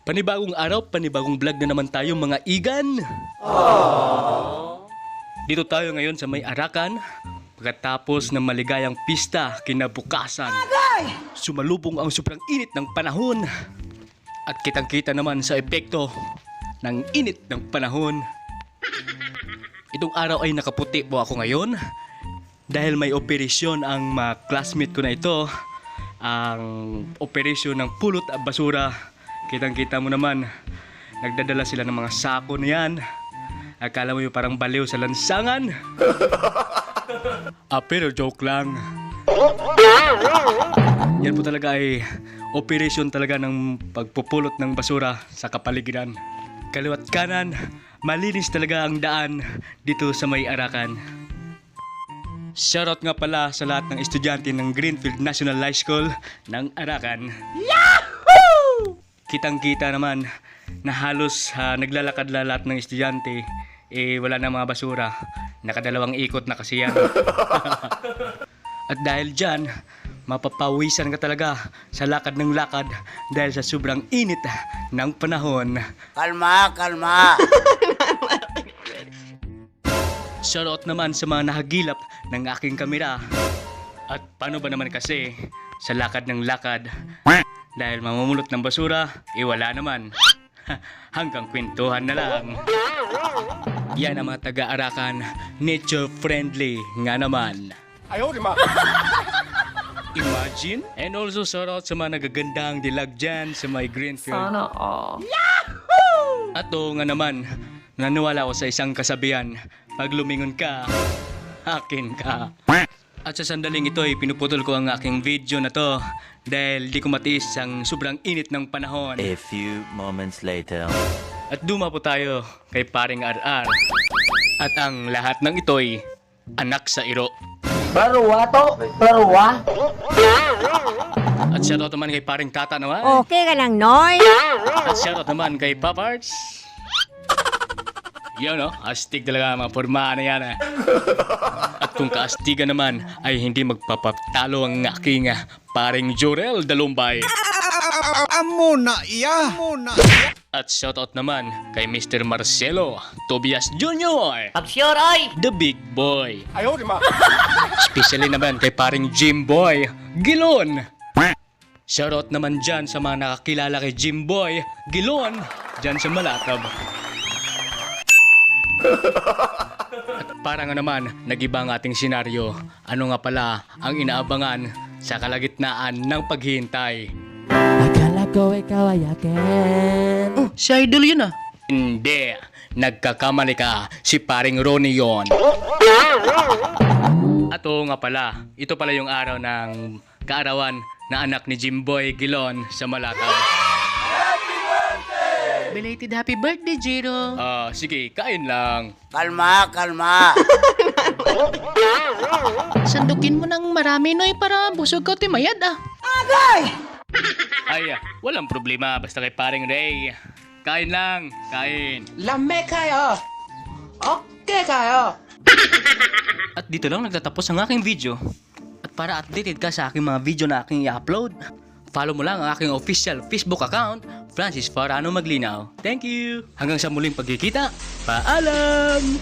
Panibagong araw, panibagong vlog na naman tayo mga igan. Dito tayo ngayon sa may Arakan. Pagkatapos ng maligayang pista kinabukasan, sumalubong ang sobrang init ng panahon. At kitang-kita naman sa epekto ng init ng panahon. Itong araw ay nakaputi po ako ngayon dahil may operasyon ang mga classmate ko na ito. Ang operasyon ng pulot at basura. Kitang-kita mo naman, nagdadala sila ng mga sako na yan. Akala mo yung parang baliw sa lansangan. Pero joke lang. Yan po talaga ay operasyon talaga ng pagpupulot ng basura sa kapaligiran. Kaliwat kanan, malinis talaga ang daan dito sa may Arakan. Shoutout nga pala sa lahat ng estudyante ng Greenfield National High School ng Arakan. Yahoo! Kitang-kita naman na halos naglalakad lahat ng estudyante, wala na mga basura. Nakadalawang ikot na kasi yan. At dahil dyan, mapapawisan ka talaga sa lakad ng lakad dahil sa sobrang init ng panahon. Kalma, kalma. Shoutout naman sa mga nahagilap ng aking kamera. At paano ba naman kasi sa lakad ng lakad? Dahil mamumulot ng basura, wala naman. Hanggang kwentuhan na lang. Yan ang mga taga-Arakan, nature friendly nga naman. Ayaw, di ma. Imagine? And also shoutout sa mga nagagandang dilag dyan sa may Greenfield. Sana all. At oo nga naman, naniwala ako sa isang kasabihan, pag lumingon ka, akin ka. At sa sandaling ito ay pinuputol ko ang aking video na to dahil di ko matiis ang sobrang init ng panahon. A few moments later. At duma po tayo kay paring RR. At ang lahat ng ito'y anak sa iro. Barua to? Barua? At shoutout naman kay paring Tata naman. Okay ka lang, Noy? At shoutout naman kay Paparts. Yun no, astig talaga mga pormahan na yan. At kung kaastigan naman ay hindi magpapatalo ang aking paring Jorel Dalumbay. Amo na iya. At shoutout naman kay Mr. Marcelo Tobias Jr. Aksyon ay! The Big Boy. Ayaw, di ma. Especially naman kay paring Jimboy Gilon. Shoutout naman dyan sa mga nakakilala kay Jimboy Gilon dyan sa Malatab. At para nga naman, nag-iba ang ating senaryo. Ano nga pala ang inaabangan sa kalagitnaan ng paghihintay? Akala ko ikaw ay akin. Oh, si Idol yun ah. Hindi. Nagkakamali ka. Si paring Ronnie yon. At oo nga pala, ito pala yung araw ng kaarawan na anak ni Jimboy Gilon sa Malatab. Belated happy birthday, Jiro. Sige, kain lang. Kalma, kalma. Sandukin mo ng marami, Noy, para busog ka timayad ah. Ay, walang problema. Basta kay paring Ray. Kain lang, kain. Lame kayo! Okay kayo! At dito lang nagtatapos ang aking video. At para updated ka sa aking mga video na aking i-upload, follow mo lang ang aking official Facebook account, Francis Farano Maglinaw. Thank you! Hanggang sa muling pagkikita, paalam!